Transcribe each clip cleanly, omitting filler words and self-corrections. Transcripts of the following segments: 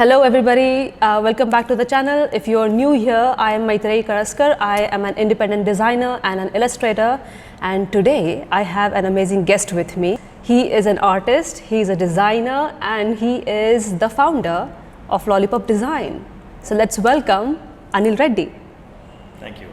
Hello everybody, welcome back to the channel. If you're new here, I am Maitreyee.kal. I am an independent designer and an illustrator, and today I have an amazing guest with me. He is an artist, he is a designer, and he is the founder of Lollipop Design. So let's welcome Anil Reddy. Thank you.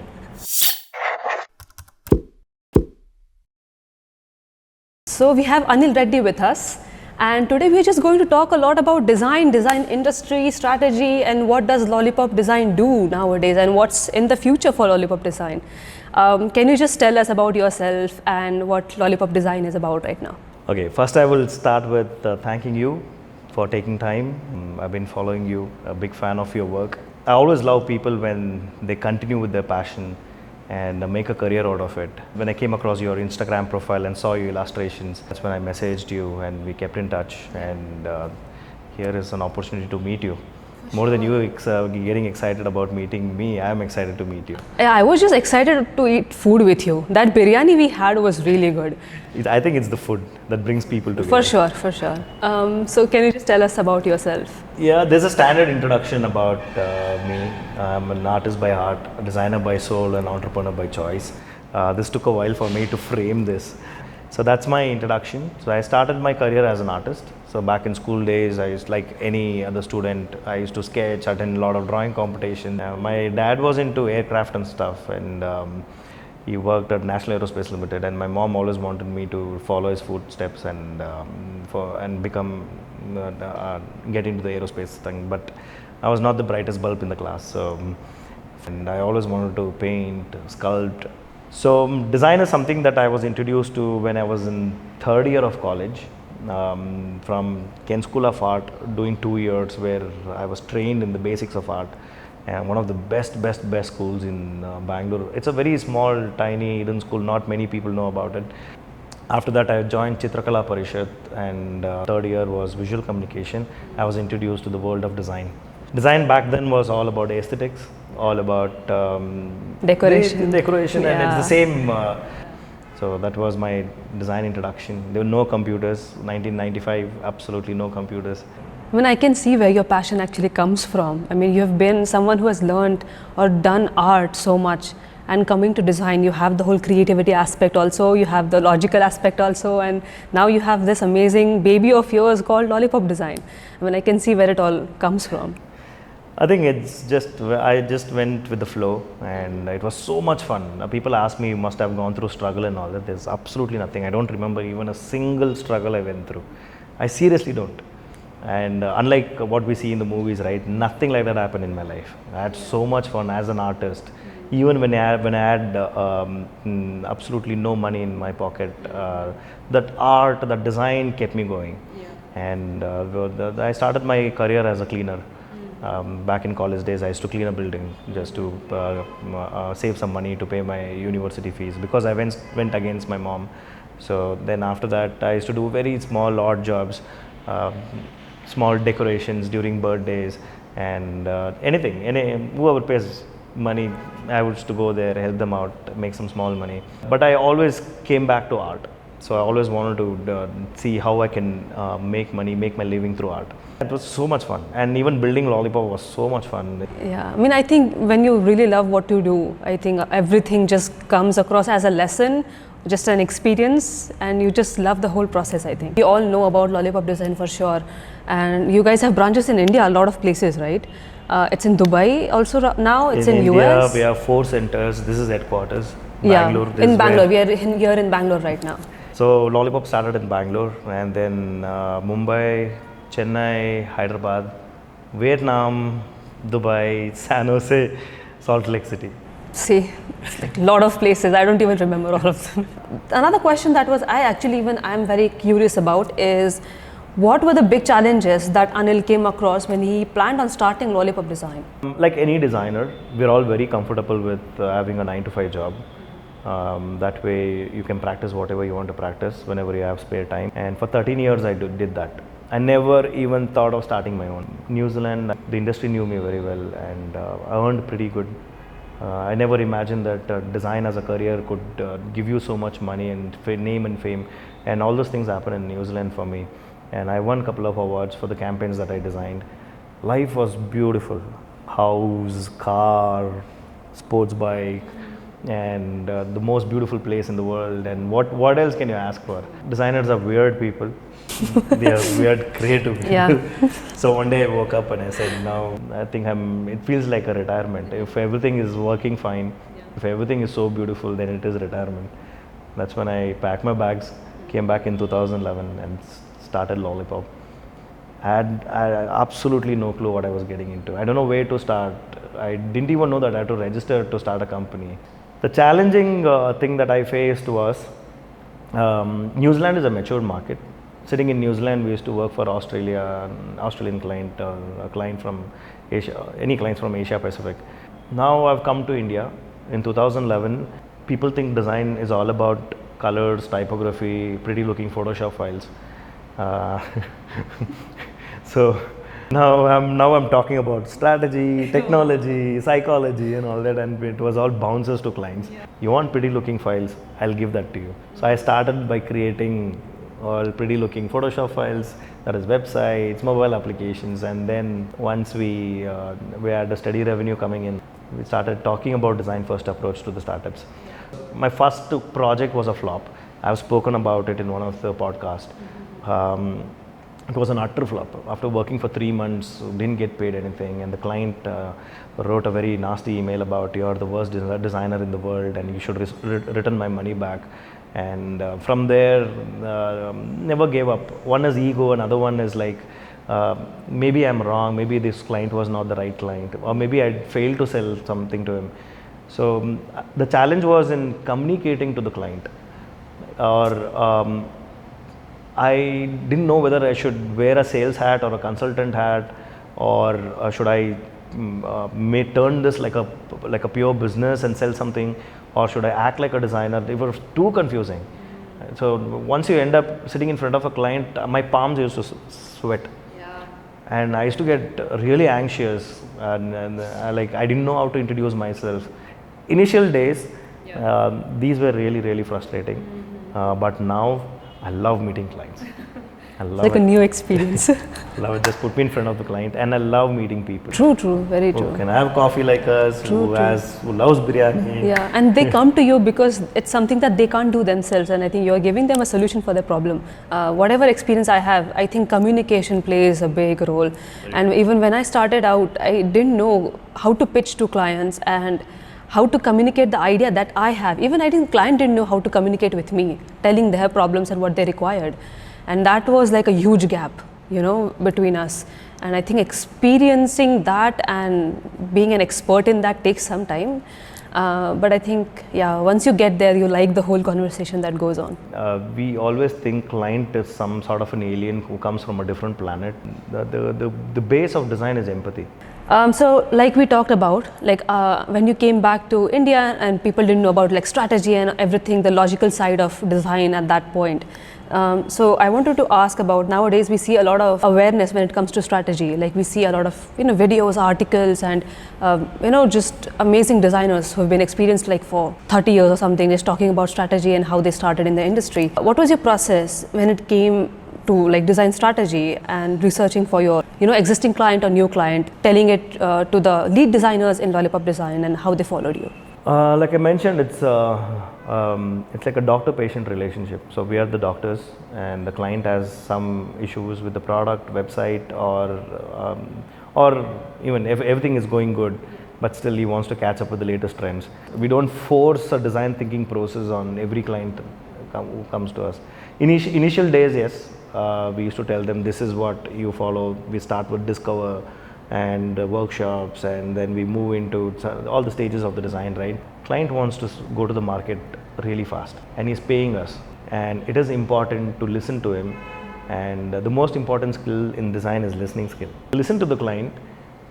So we have Anil Reddy with us. And today we're just going to talk a lot about design industry, strategy, and what does Lollipop Design do nowadays and what's in the future for Lollipop Design. Can you just tell us about yourself and what Lollipop Design is about right now? Okay, first I will start with thanking you for taking time. I've been following you, a big fan of your work. I always love people when they continue with their passion and make a career out of it. When I came across your Instagram profile and saw your illustrations, that's when I messaged you and we kept in touch, and here is an opportunity to meet you. More than you getting excited about meeting me, I am excited to meet you. Yeah, I was just excited to eat food with you. That biryani we had was really good. I think it's the food that brings people together. For sure, for sure. So can you just tell us about yourself? Yeah, there's a standard introduction about me. I'm an artist by heart, a designer by soul, an entrepreneur by choice. This took a while for me to frame this. So that's my introduction. So I started my career as an artist. So back in school days, I used, like any other student, I used to sketch, attend a lot of drawing competition. My dad was into aircraft and stuff, and he worked at National Aerospace Limited, and my mom always wanted me to follow his footsteps and get into the aerospace thing. But I was not the brightest bulb in the class, and I always wanted to paint, sculpt. So design is something that I was introduced to when I was in third year of college, from Kent School of Art, doing 2 years where I was trained in the basics of art, and one of the best schools in Bangalore. It's a very small, tiny, hidden school. Not many people know about it. After that, I joined Chitrakala Parishad, and third year was visual communication. I was introduced to the world of design. Design back then was all about aesthetics, all about Decoration. Decoration, Yeah. and it's the same. So that was my design introduction. There were no computers. 1995, absolutely no computers. I mean, I can see where your passion actually comes from. I mean, you have been someone who has learned or done art so much, and coming to design, you have the whole creativity aspect also, you have the logical aspect also, and now you have this amazing baby of yours called Lollipop Design. I mean, I can see where it all comes from. I think I just went with the flow, and it was so much fun. People ask me, you must have gone through struggle and all that. There's absolutely nothing. I don't remember even a single struggle I went through. I seriously don't. And unlike what we see in the movies, right, nothing like that happened in my life. I had so much fun as an artist. Even when I had absolutely no money in my pocket, that art, that design kept me going. Yeah. And I started my career as a cleaner. Back in college days, I used to clean a building just to save some money to pay my university fees, because I went against my mom. So then after that, I used to do very small odd jobs, small decorations during birthdays, and whoever pays money, I used to go there, help them out, make some small money. But I always came back to art. So I always wanted to see how I can make money, make my living through art. It was so much fun, and even building Lollipop was so much fun. Yeah, I mean, I think when you really love what you do, I think everything just comes across as a lesson, just an experience, and you just love the whole process, I think. We all know about Lollipop Design for sure, and you guys have branches in India, a lot of places, right? It's in Dubai also now, it's in India, US. we have 4 centers. This is headquarters. Yeah, Bangalore. in Bangalore. We are here in Bangalore right now. So Lollipop started in Bangalore, and then Mumbai, Chennai, Hyderabad, Vietnam, Dubai, San Jose, Salt Lake City. See, it's like a lot of places. I don't even remember all of them. Another question that I'm very curious about is, what were the big challenges that Anil came across when he planned on starting Lollipop Design? Like any designer, we're all very comfortable with having a 9-to-5 job. That way you can practice whatever you want to practice whenever you have spare time. And for 13 years I did that. I never even thought of starting my own. New Zealand, the industry knew me very well, and I earned pretty good. I never imagined that design as a career could give you so much money and name and fame, and all those things happen in New Zealand for me. And I won a couple of awards for the campaigns that I designed. Life was beautiful. House, car, sports bike, and the most beautiful place in the world. And what else can you ask for? Designers are weird people. They are weird, creative people. Yeah. So one day I woke up and I said, now I think it feels like a retirement. If everything is working fine, if everything is so beautiful, then it is retirement. That's when I packed my bags, came back in 2011 and started Lollipop. I had absolutely no clue what I was getting into. I don't know where to start. I didn't even know that I had to register to start a company. The challenging thing that I faced was New Zealand is a mature market. Sitting in New Zealand, we used to work for Australian client, a client from Asia, any clients from Asia Pacific. Now I've come to India in 2011. People think design is all about colors, typography, pretty looking Photoshop files. So now I'm talking about strategy, technology, psychology and all that, and it was all bounces to clients. Yeah. You want pretty looking files, I'll give that to you. So I started by creating all pretty looking Photoshop files, that is websites, mobile applications, and then once we had a steady revenue coming in, we started talking about design first approach to the startups. Yeah. My first project was a flop. I've spoken about it in one of the podcasts. It was an utter flop. After working for 3 months, didn't get paid anything, and the client wrote a very nasty email about, you're the worst designer in the world and you should return my money back. And from there, never gave up. One is ego, another one is like, maybe I'm wrong, maybe this client was not the right client, or maybe I failed to sell something to him. So the challenge was in communicating to the client, or I didn't know whether I should wear a sales hat or a consultant hat, or should I may turn this like a pure business and sell something, or should I act like a designer? They were too confusing. So once you end up sitting in front of a client, my palms used to sweat. Yeah. And I used to get really anxious, and I didn't know how to introduce myself. Initial days, yeah. These were really, really frustrating. Mm-hmm. But now I love meeting clients. I love it's like a new experience. Love it. Just put me in front of the client, and I love meeting people. True, very true. Who can have coffee like us, who loves biryani. Yeah, and they come to you because it's something that they can't do themselves, and I think you're giving them a solution for their problem. Whatever experience I have, I think communication plays a big role. And even when I started out, I didn't know how to pitch to clients and how to communicate the idea that I have. Even I think client didn't know how to communicate with me, telling their problems and what they required. And that was like a huge gap, between us. And I think experiencing that and being an expert in that takes some time. But I think, once you get there, you like the whole conversation that goes on. We always think client is some sort of an alien who comes from a different planet. The base of design is empathy. So like we talked about, when you came back to India and people didn't know about strategy and everything, the logical side of design at that point. So I wanted to ask about, nowadays we see a lot of awareness when it comes to strategy. Like we see a lot of videos, articles, and just amazing designers who have been experienced for 30 years or something, just talking about strategy and how they started in the industry. What was your process when it came to design strategy and researching for your existing client or new client, telling it to the lead designers in Lollipop Design, and how they followed you? Like I mentioned, it's like a doctor-patient relationship. So we are the doctors, and the client has some issues with the product, website, or even if everything is going good, but still he wants to catch up with the latest trends. We don't force a design thinking process on every client who comes to us. Initial days, yes, we used to tell them this is what you follow. We start with discover and workshops, and then we move into all the stages of the design, right? Client wants to go to the market really fast, and he's paying us, and it is important to listen to him. And the most important skill in design is listening skill. Listen to the client,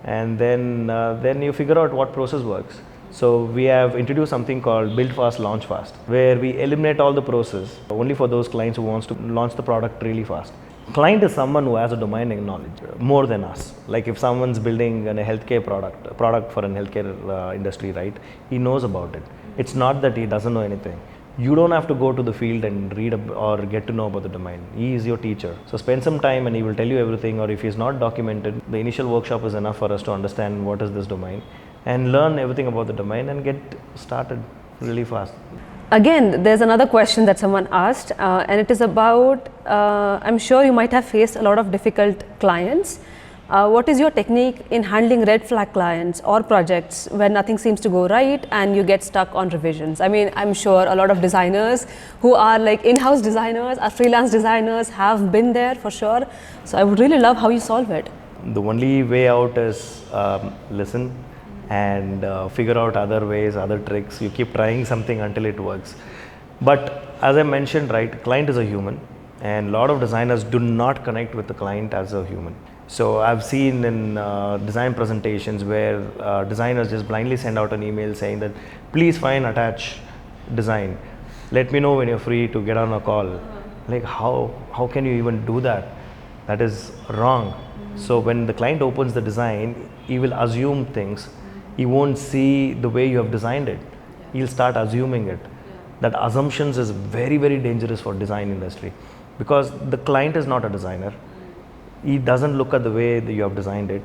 and then you figure out what process works. So we have introduced something called build fast, launch fast, where we eliminate all the process only for those clients who wants to launch the product really fast. Client is someone who has a domain knowledge more than us. Like if someone's building a healthcare product for a healthcare industry, right? He knows about it. It's not that he doesn't know anything. You don't have to go to the field and read or get to know about the domain. He is your teacher. So spend some time and he will tell you everything, or if he's not documented, the initial workshop is enough for us to understand what is this domain and learn everything about the domain and get started really fast. Again, there's another question that someone asked, and it is about, I'm sure you might have faced a lot of difficult clients. What is your technique in handling red flag clients or projects when nothing seems to go right and you get stuck on revisions? I mean, I'm sure a lot of designers who are like in-house designers or freelance designers have been there for sure. So I would really love how you solve it. The only way out is listen and figure out other ways, other tricks. You keep trying something until it works. But as I mentioned, right, client is a human, and a lot of designers do not connect with the client as a human. So I've seen in design presentations where designers just blindly send out an email saying that please find attach design. Let me know when you're free to get on a call. Like how can you even do that? That is wrong. So when the client opens the design, he will assume things. He won't see the way you have designed it. He'll start assuming it. That assumptions is very, very dangerous for design industry, because the client is not a designer. He doesn't look at the way that you have designed it,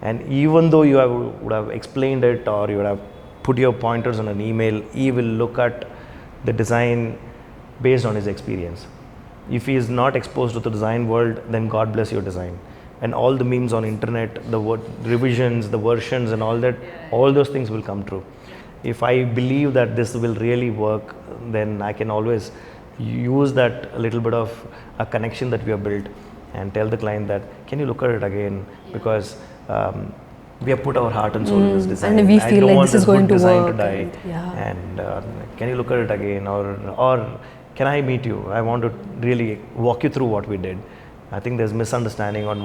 and even though you would have explained it or you would have put your pointers on an email, he will look at the design based on his experience. If he is not exposed to the design world, then God bless your design. And all the memes on internet, the revisions, the versions and all that, all those things will come true. If I believe that this will really work, then I can always use that little bit of a connection that we have built and tell the client that, can you look at it again, because we have put our heart and soul in this design. And we feel like this is going to design work. To die. And can you look at it again, or can I meet you? I want to really walk you through what we did. I think there's misunderstanding on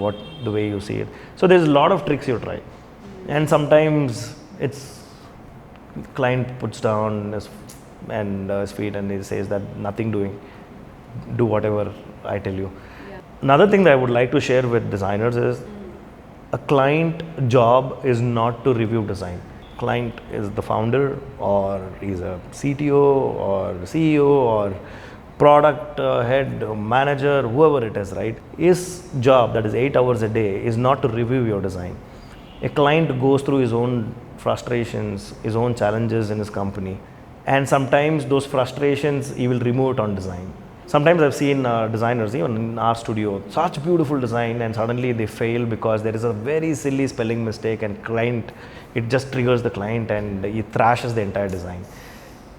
the way you see it. So there's a lot of tricks you try, and sometimes it's client puts down his feet and he says that nothing doing, do whatever I tell you. Another thing that I would like to share with designers is a client job is not to review design. Client is the founder, or he's a CTO or CEO or product head, manager, whoever it is, right? His job, that is 8 hours a day, is not to review your design. A client goes through his own frustrations, his own challenges in his company, and sometimes those frustrations he will remove it on design. Sometimes I've seen designers, even in our studio, such beautiful design, and suddenly they fail because there is a very silly spelling mistake, and client, it just triggers the client and he thrashes the entire design.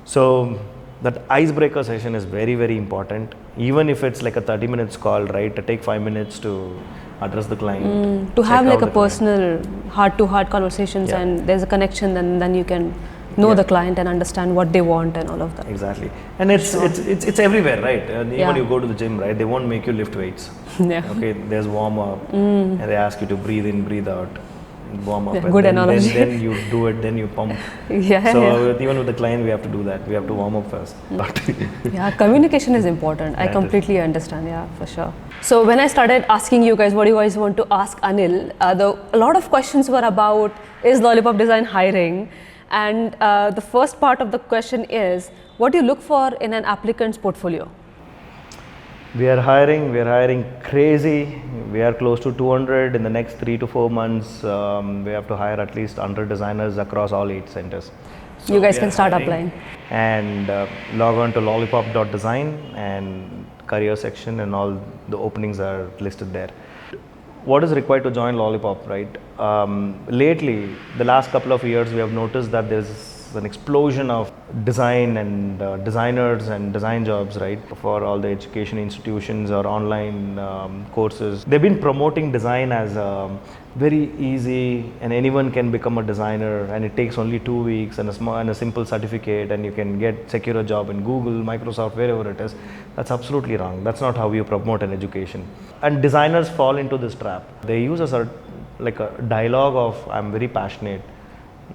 So that icebreaker session is very, very important. Even if it's like a 30 minutes call, right? To take 5 minutes to address the client. To have like a personal heart-to-heart conversations, and there's a connection, and then you can know the client and understand what they want and all of that. Exactly. And it's everywhere, right? And even you go to the gym, right? They won't make you lift weights. Okay, there's warm up, and they ask you to breathe in, breathe out, warm up. And good analogy. Then you do it, then you pump. So even with the client, we have to do that. We have to warm up first. Yeah, communication is important. I completely understand. Yeah, for sure. So when I started asking you guys what do you guys want to ask Anil, a lot of questions were about, is Lollipop Design hiring? And the first part of the question is, what do you look for in an applicant's portfolio? We are hiring crazy. We are close to 200 in the next 3 to 4 months. We have to hire at least 100 designers across all 8 centers. So you guys can start applying. And log on to lollipop.design, and career section and all the openings are listed there. What is required to join Lollipop, right? Lately, the last couple of years, we have noticed that there's an explosion of design and designers and design jobs, right? For all the education institutions or online courses. They've been promoting design as very easy, and anyone can become a designer, and it takes only 2 weeks and a simple certificate, and you can secure a job in Google, Microsoft, wherever it is. That's absolutely wrong. That's not how you promote an education. And designers fall into this trap. They use a dialogue of, I'm very passionate,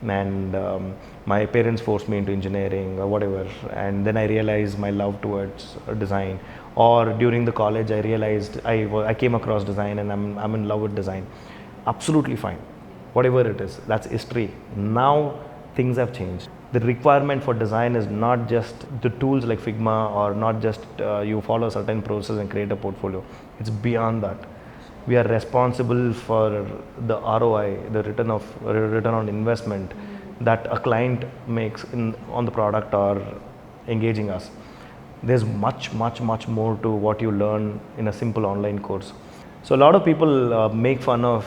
and my parents forced me into engineering or whatever, and then I realized my love towards design. Or during the college, I realized I came across design and I'm in love with design. Absolutely fine. Whatever it is, that's history. Now things have changed. The requirement for design is not just the tools like Figma, or not just you follow a certain process and create a portfolio. It's beyond that. We are responsible for the ROI, the return on investment that a client makes on the product or engaging us. There's much more to what you learn in a simple online course. So a lot of people make fun of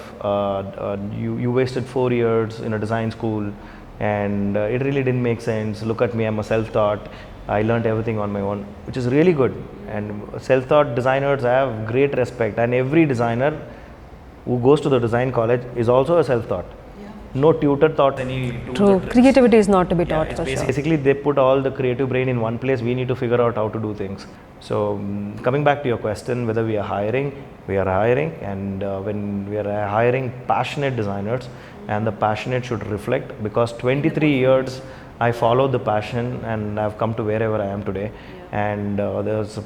you wasted 4 years in a design school, and it really didn't make sense. Look at me, I'm a self-taught. I learned everything on my own, which is really good. And self-taught designers have great respect, and every designer who goes to the design college is also a self-taught. No tutor taught any. True. Creativity is not to be taught. For sure. Basically, they put all the creative brain in one place. We need to figure out how to do things. So, coming back to your question, whether we are hiring, and when we are hiring passionate designers, and the passionate should reflect, because 23 years I followed the passion and I've come to wherever I am today. And there's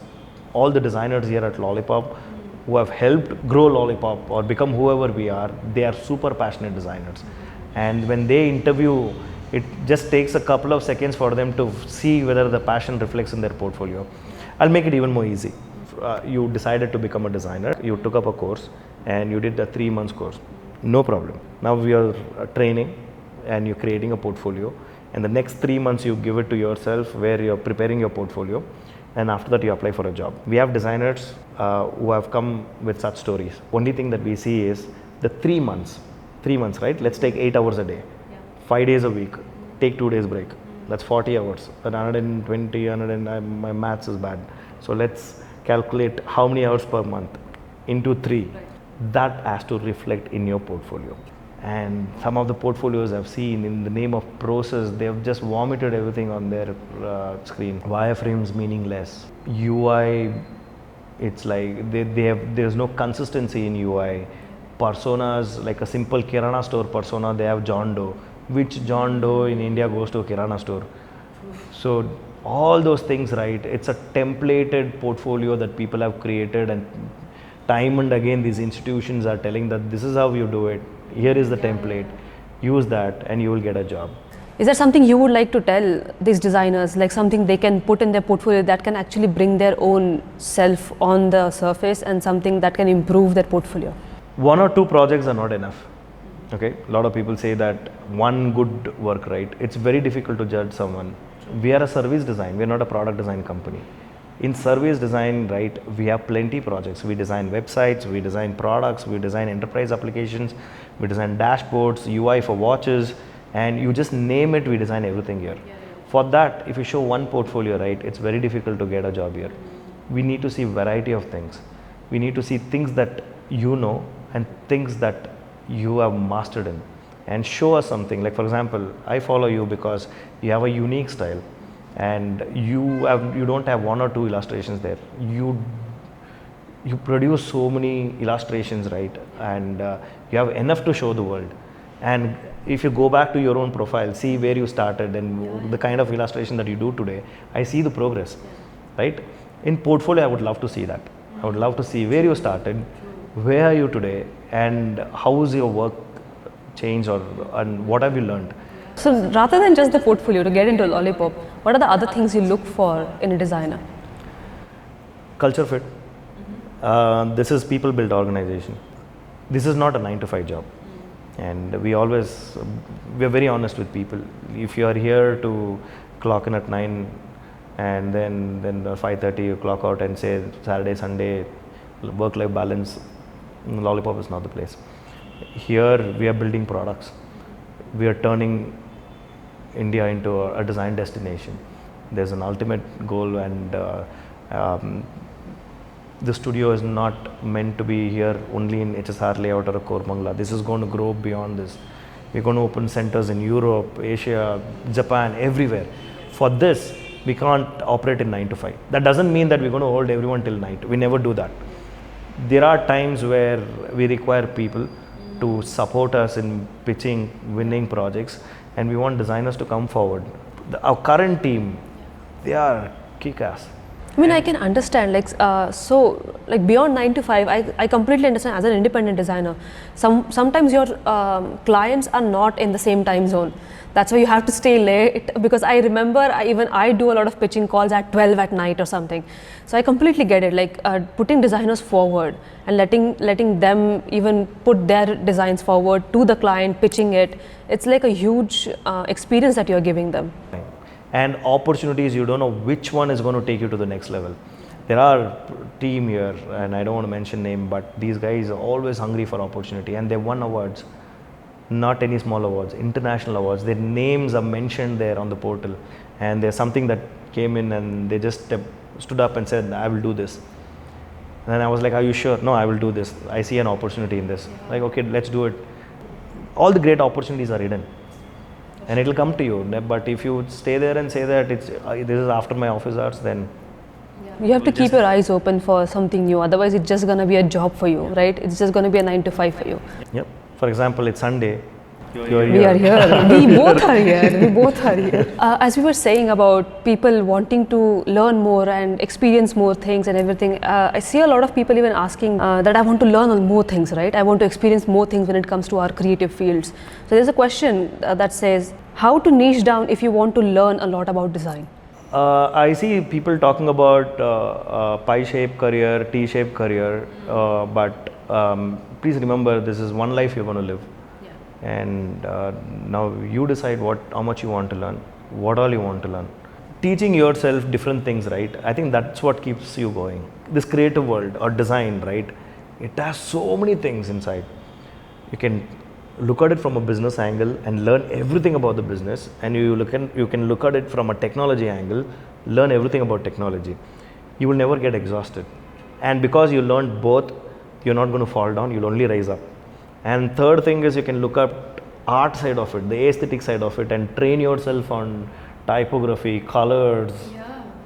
all the designers here at Lollipop who have helped grow Lollipop or become whoever we are. They are super passionate designers. And when they interview, it just takes a couple of seconds for them to see whether the passion reflects in their portfolio. I'll make it even more easy. You decided to become a designer, you took up a course and you did a 3 months course. No problem. Now we are training and you're creating a portfolio, and the next 3 months you give it to yourself where you're preparing your portfolio, and after that you apply for a job. We have designers who have come with such stories. Only thing that we see is the 3 months, right? Let's take 8 hours a day, 5 days a week, take 2 days break. That's 40 hours. But 120, my maths is bad. So let's calculate how many hours per month into 3. That has to reflect in your portfolio. And some of the portfolios I've seen, in the name of process, they've just vomited everything on their screen. Wireframes meaningless. UI, it's like there's no consistency in UI. Personas, like a simple Kirana store persona, they have John Doe. Which John Doe in India goes to a Kirana store? So all those things, right? It's a templated portfolio that people have created, and time and again these institutions are telling that this is how you do it. Here is the template. Use that and you will get a job. Is there something you would like to tell these designers, like something they can put in their portfolio that can actually bring their own self on the surface, and something that can improve their portfolio? 1 or 2 projects are not enough. Okay, a lot of people say that one good work, right? It's very difficult to judge someone. We are a service design, we are not a product design company. In service design, right, we have plenty projects. We design websites, we design products, we design enterprise applications, we design dashboards, UI for watches, and you just name it, we design everything here. For that, if you show one portfolio, right, it's very difficult to get a job here. We need to see variety of things. We need to see things that you know and things that you have mastered in, and show us something. Like, for example, I follow you because you have a unique style, and you don't have 1 or 2 illustrations there. You produce so many illustrations, right? And you have enough to show the world. And if you go back to your own profile, see where you started and the kind of illustration that you do today, I see the progress, right? In portfolio, I would love to see that. I would love to see where you started, where are you today, and how is your work changed, and what have you learned? So rather than just the portfolio, to get into Lollipop, what are the other things you look for in a designer? Culture fit. This is people built organization. This is not a 9-to-5 job. And we are very honest with people. If you are here to clock in at 9 and then 5:30 you clock out and say Saturday, Sunday, work-life balance, Lollipop is not the place. Here we are building products. We are turning India into a design destination. There's an ultimate goal, and the studio is not meant to be here only in HSR layout or a Koramangala. This is going to grow beyond this. We're going to open centers in Europe, Asia, Japan, everywhere. For this, we can't operate in 9 to 5. That doesn't mean that we're going to hold everyone till night. We never do that. There are times where we require people to support us in pitching, winning projects, and we want designers to come forward. Our current team, they are kick-ass. I mean, I can understand, like, like beyond 9 to 5, I completely understand as an independent designer. Sometimes your clients are not in the same time zone. That's why you have to stay late, because I remember even I do a lot of pitching calls at 12 at night or something. So I completely get it, like putting designers forward and letting them even put their designs forward to the client, pitching it. It's like a huge experience that you're giving them. And opportunities, you don't know which one is going to take you to the next level. There are team here, and I don't want to mention name, but these guys are always hungry for opportunity, and they won awards, not any small awards, international awards. Their names are mentioned there on the portal, and there's something that came in and they just stood up and said, I will do this. And then I was like, are you sure? No, I will do this. I see an opportunity in this. Like, okay, let's do it. All the great opportunities are hidden. And it will come to you. But if you stay there and say that this is after my office hours, then you have to keep your eyes open for something new. Otherwise, it's just going to be a job for you, right? It's just going to be a 9 to 5 for you. Yep. For example, it's Sunday. We are here. We both are here. We both are here. As we were saying about people wanting to learn more and experience more things and everything, I see a lot of people even asking that I want to learn more things, right? I want to experience more things when it comes to our creative fields. So there's a question that says, how to niche down if you want to learn a lot about design? I see people talking about pie-shaped career, T-shaped career, but please remember, this is one life you're going to live. And now you decide how much you want to learn, what all you want to learn. Teaching yourself different things, right? I think that's what keeps you going. This creative world or design, right? It has so many things inside. You can look at it from a business angle and learn everything about the business, and you can look at it from a technology angle, learn everything about technology. You will never get exhausted. And because you learned both, you're not going to fall down, you'll only rise up. And third thing is, you can look up art side of it, the aesthetic side of it, and train yourself on typography, colors,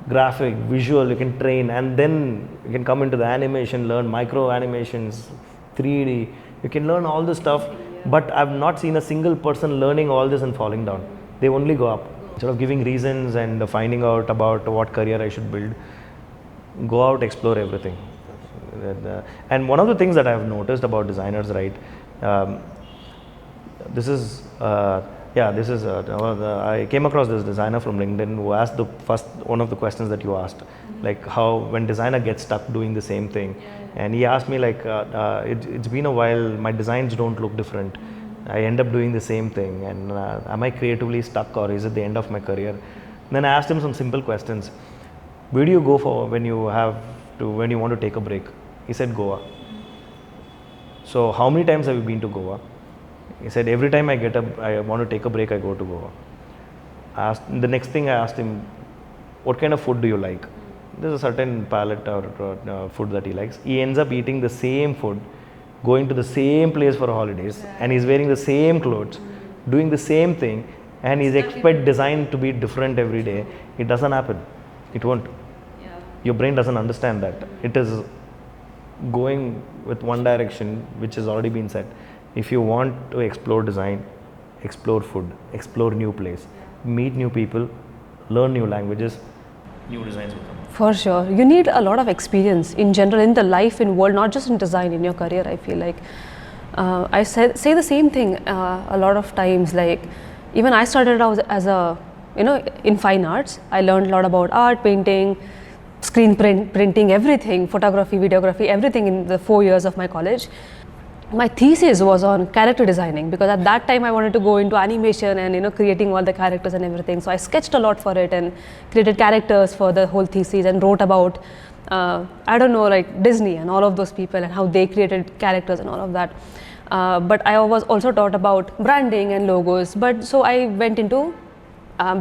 graphic, visual. You can train, and then you can come into the animation, learn micro animations, 3D. You can learn all this stuff, but I've not seen a single person learning all this and falling down. They only go up. Instead of giving reasons and finding out about what career I should build, go out, explore everything. And one of the things that I've noticed about designers, right? I came across this designer from LinkedIn who asked one of the questions that you asked, like how when designer gets stuck doing the same thing, and he asked me like, it's been a while, my designs don't look different. I end up doing the same thing, and am I creatively stuck, or is it the end of my career? And then I asked him some simple questions. Where do you go for when you want to take a break? He said Goa. So how many times have you been to Goa? He said every time I want to take a break, I go to Goa. The next thing I asked him, what kind of food do you like? There's a certain palette or food that he likes. He ends up eating the same food, going to the same place for holidays, and he's wearing the same clothes, doing the same thing, and he's expect design to be different every day. It doesn't happen. It won't. Your brain doesn't understand that. It is going with one direction, which has already been said. If you want to explore design, explore food, explore new place, meet new people, learn new languages, new designs will come. For sure. You need a lot of experience in general, in the life, in world, not just in design, in your career, I feel like. I say the same thing a lot of times, like even I started out as in fine arts. I learned a lot about art, painting, screen printing, everything, photography, videography, everything in the 4 years of my college. My thesis was on character designing, because at that time I wanted to go into animation and creating all the characters and everything. So I sketched a lot for it and created characters for the whole thesis and wrote about like Disney and all of those people and how they created characters and all of that. But I was also taught about branding and logos. But so I went into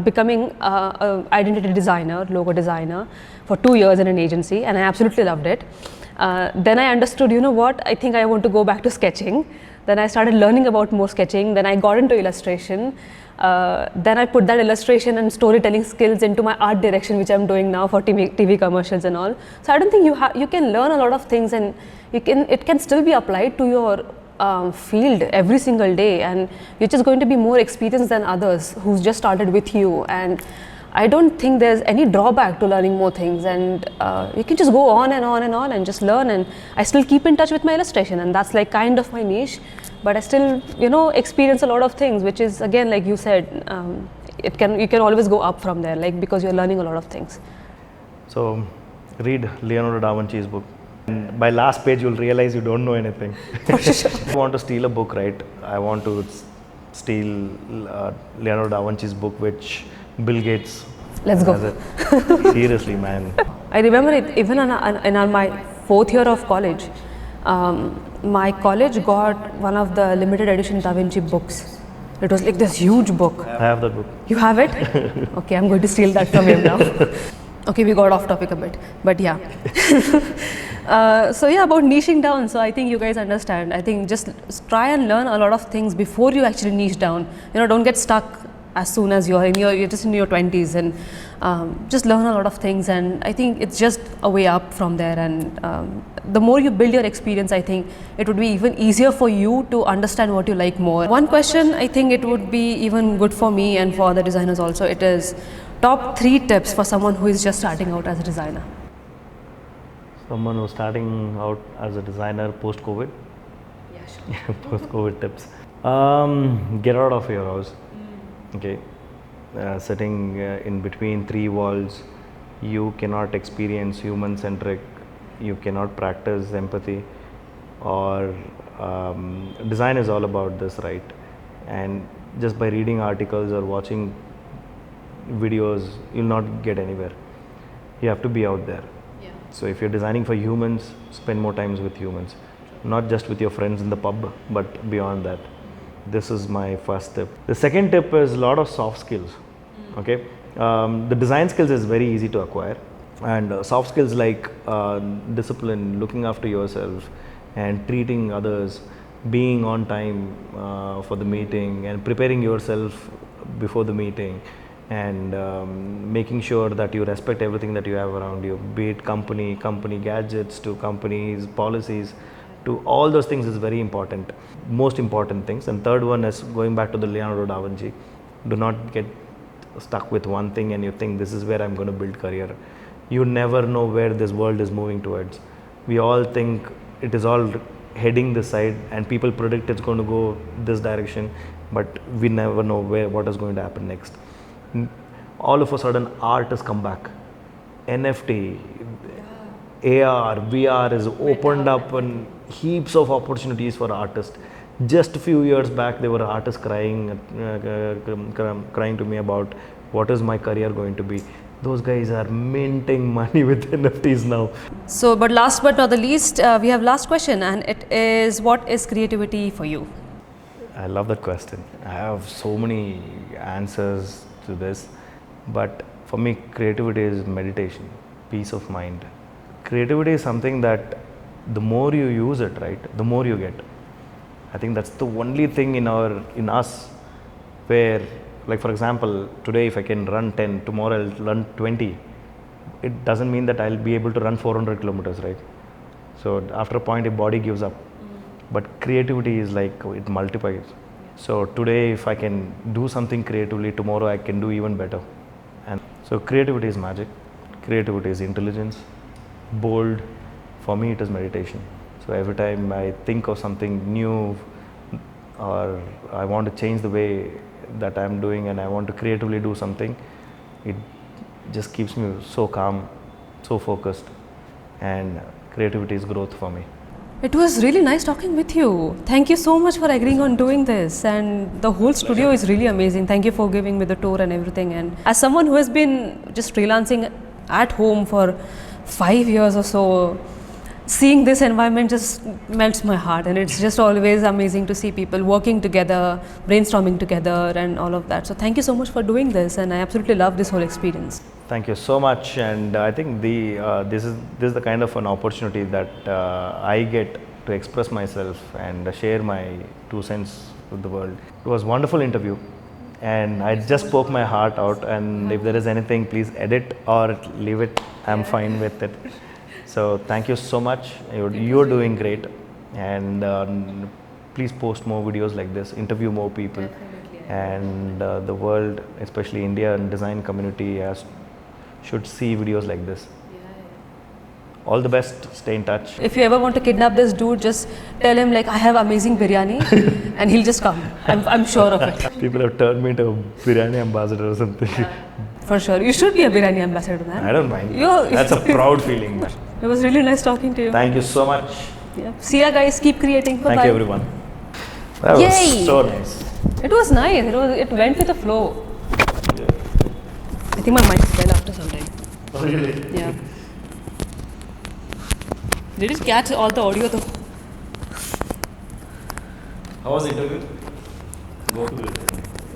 becoming an identity designer, logo designer for 2 years in an agency, and I absolutely loved it. Then I understood, I think I want to go back to sketching. Then I started learning about more sketching. Then I got into illustration. Then I put that illustration and storytelling skills into my art direction, which I'm doing now for TV commercials and all. So I don't think you can learn a lot of things, and it can still be applied to your field every single day, and you're just going to be more experienced than others who's just started with you. And I don't think there's any drawback to learning more things, and you can just go on and on and on and just learn. And I still keep in touch with my illustration, and that's like kind of my niche. But I still, experience a lot of things, which is again, like you said, you can always go up from there, like because you're learning a lot of things. So, read Leonardo da Vinci's book. And by last page, you'll realize you don't know anything. If you want to steal a book, right? I want to steal Leonardo da Vinci's book, which Bill Gates. Let's go. Seriously, man. I remember it even in my 4th year of college. My college got one of the limited edition Da Vinci books. It was like this huge book. I have that book. You have it? Okay, I'm going to steal that from him now. Okay, we got off topic a bit, but yeah. So yeah, about niching down. So I think you guys understand. I think just try and learn a lot of things before you actually niche down. Don't get stuck as soon as you're just in your 20s, and just learn a lot of things. And I think it's just a way up from there. And the more you build your experience, I think it would be even easier for you to understand what you like more. One question I think it would be even good for me and for other designers also. It is top 3 tips for someone who is just starting out as a designer. Someone who's starting out as a designer post-COVID? Yeah, sure. Post-COVID tips. Get out of your house. Okay. Sitting in between 3 walls, you cannot experience human-centric, you cannot practice empathy, or design is all about this, right? And just by reading articles or watching videos, you'll not get anywhere. You have to be out there. So if you're designing for humans, spend more times with humans, not just with your friends in the pub, but beyond that. This is my first tip. The second tip is a lot of soft skills. Okay, the design skills is very easy to acquire, and soft skills like discipline, looking after yourself, and treating others, being on time for the meeting, and preparing yourself before the meeting, and making sure that you respect everything that you have around you, be it company gadgets to companies, policies, to all those things is very important, most important things. And third one is going back to the Leonardo da Vinci. Do not get stuck with one thing and you think this is where I'm going to build career. You never know where this world is moving towards. We all think it is all heading this side and people predict it's going to go this direction, but we never know what is going to happen next. All of a sudden art has come back. NFT, AR, VR is opened up and heaps of opportunities for artists. Just a few years back, there were artists crying to me about what is my career going to be. Those guys are minting money with NFTs now. So, but last but not the least, we have last question, and it is, what is creativity for you? I love that question. I have so many answers to this, but for me, creativity is meditation, peace of mind. Creativity is something that the more you use it, right, the more you get. I think that's the only thing in us where, like for example, today if I can run 10, tomorrow I'll run 20. It doesn't mean that I'll be able to run 400 kilometers, right? So after a point, your body gives up. But creativity is like, it multiplies. So today if I can do something creatively, tomorrow I can do even better. And so creativity is magic. Creativity is intelligence. Bold. For me, it is meditation. So every time I think of something new, or I want to change the way that I'm doing and I want to creatively do something, it just keeps me so calm, so focused, and creativity is growth for me. It was really nice talking with you. Thank you so much for agreeing on doing this, and the whole studio is really amazing. Thank you for giving me the tour and everything. And as someone who has been just freelancing at home for 5 years or so, seeing this environment just melts my heart, and it's just always amazing to see people working together, brainstorming together and all of that. So thank you so much for doing this, and I absolutely love this whole experience. Thank you so much, and I think this is the kind of an opportunity that I get to express myself and share my 2 cents with the world. It was a wonderful interview, and I just spoke my heart out, and if there is anything, please edit or leave it. I'm fine with it. So thank you so much. You're doing great, and please post more videos like this, interview more people. Definitely. and the world, especially India and design community, should see videos like this. All the best. Stay in touch. If you ever want to kidnap this dude, just tell him like I have amazing biryani, and he'll just come. I'm sure of it. People have turned me into a biryani ambassador or something. For sure, you should be a biryani ambassador, man. I don't mind. Yo- That's a proud feeling, man. It was really nice talking to you. Thank you so much. Yeah. See ya, guys. Keep creating. Bye-bye. Thank you, everyone. That Yay! was so nice. It was nice. It went with the flow. I think my mic fell after some time. Oh, really? Yeah. Did it catch all the audio though? How was the interview? Go to it.